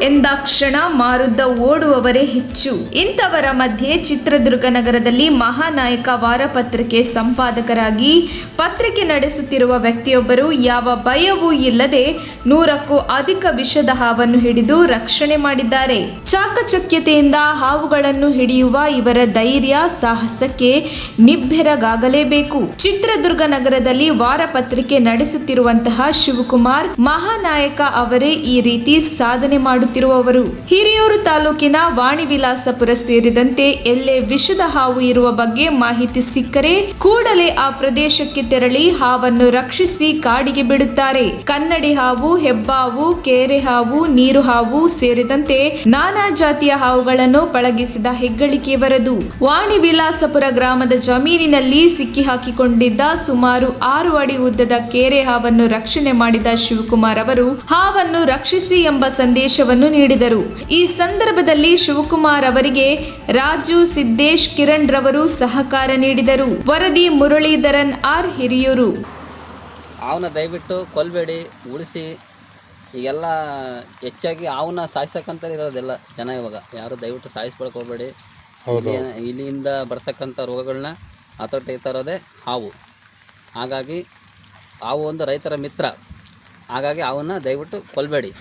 ಎಂದಾಕ್ಷಣ ಮಾರುದ್ದ ಓಡುವವರೇ ಹೆಚ್ಚು. ಇಂಥವರ ಮಧ್ಯೆ ಚಿತ್ರದುರ್ಗ ನಗರದಲ್ಲಿ ಮಹಾನಾಯಕ ವಾರಪತ್ರಿಕೆ ಸಂಪಾದಕರಾಗಿ ಪತ್ರಿಕೆ ನಡೆಸುತ್ತಿರುವ ವ್ಯಕ್ತಿಯೊಬ್ಬರು ಯಾವ ಭಯವೂ ಇಲ್ಲದೆ 100ಕ್ಕೂ ಅಧಿಕ ವಿಷದ ಹಾವನ್ನು ಹಿಡಿದು ರಕ್ಷಣೆ ಮಾಡಿದ್ದಾರೆ. ಚಾಕಚಕ್ಯತೆಯಿಂದ ಹಾವುಗಳನ್ನು ಹಿಡಿಯುವ ಇವರ ಧೈರ್ಯ ಸಾಹಸಕ್ಕೆ ನಿಬ್ಬೆರಗಾಗಲೇಬೇಕು. ಚಿತ್ರದುರ್ಗ ನಗರದಲ್ಲಿ ವಾರಪತ್ರಿಕೆ ನಡೆಸುತ್ತಿರುವಂತಹ ಶಿವಕುಮಾರ್ ಮಹಾನಾಯಕ ಅವರೇ ಈ ರೀತಿ ಸಾಧನೆ ಮಾಡುತ್ತಿರುವವರು. ಹಿರಿಯೂರು ತಾಲೂಕಿನ ವಾಣಿವಿಲಾಸಪುರ ಸೇರಿದಂತೆ ಎಲ್ಲೇ ವಿಷದ ಹಾವು ಇರುವ ಬಗ್ಗೆ ಮಾಹಿತಿ ಸಿಕ್ಕರೆ ಕೂಡಲೇ ಆ ಪ್ರದೇಶಕ್ಕೆ ತೆರಳಿ ಹಾವನ್ನು ರಕ್ಷಿಸಿ ಕಾಡಿಗೆ ಬಿಡುತ್ತಾರೆ. ಕನ್ನಡಿ ಹಾವು, ಹೆಬ್ಬಾವು, ಕೇರೆ ಹಾವು, ನೀರು ಹಾವು ಸೇರಿದಂತೆ ನಾನಾ ಜಾತಿಯ ಹಾವುಗಳನ್ನು ಪಳಗಿಸಿದ ಹೆಗ್ಗಳಿಕೆ ಇವರದು. ವಾಣಿವಿಲಾಸಪುರ ಗ್ರಾಮದ ಜಮೀನಿನಲ್ಲಿ ಸಿಕ್ಕಿ ಹಾಕಿಕೊಂಡಿದ್ದ ಸುಮಾರು 6 ಅಡಿ ಉದ್ದದ ಕೇರೆ ಹಾವನ್ನು ರಕ್ಷಣೆ ಮಾಡಿದ ಶಿವಕುಮಾರ್ ಅವರು ಹಾವನ್ನು ರಕ್ಷಿಸಿ ಎಂಬ ಸಂದೇಶವನ್ನು ನೀಡಿದರು. ಈ ಸಂದರ್ಭದಲ್ಲಿ ಶಿವಕುಮಾರ್ ಅವರಿಗೆ ರಾಜು, ಸಿದ್ದೇಶ್, ಕಿರಣ್ ರವರು ಸಹಕಾರ ನೀಡಿದರು. ವರದಿ ಮುರಳೀಧರನ್ ಆರ್, ಹಿರಿಯೂರು. ಅವನ್ನ ದಯವಿಟ್ಟು ಕೊಲ್ಬೇಡಿ, ಉಳಿಸಿ. ಈಗೆಲ್ಲ ಹೆಚ್ಚಾಗಿ ಅವನ್ನ ಸಾಯಿಸಕ್ಕಂತ ಇರೋದೆಲ್ಲ ಜನ. ಇವಾಗ ಯಾರು ದಯವಿಟ್ಟು ಸಾಯಿಸ್ಕೊಳಕ್ಕೆ ಹೋಗಬೇಡಿ. ಇಲ್ಲಿಂದ ಬರ್ತಕ್ಕಂಥ ರೋಗಗಳನ್ನ ಹತೋಟಿಗ್ತಾ ಇರೋದೇ ಹಾವು. ಹಾಗಾಗಿ ಹಾವು ಒಂದು ರೈತರ ಮಿತ್ರ. ಹಾಗಾಗಿ ಅವನ್ನ ದಯವಿಟ್ಟು ಕೊಲ್ಬೇಡಿ.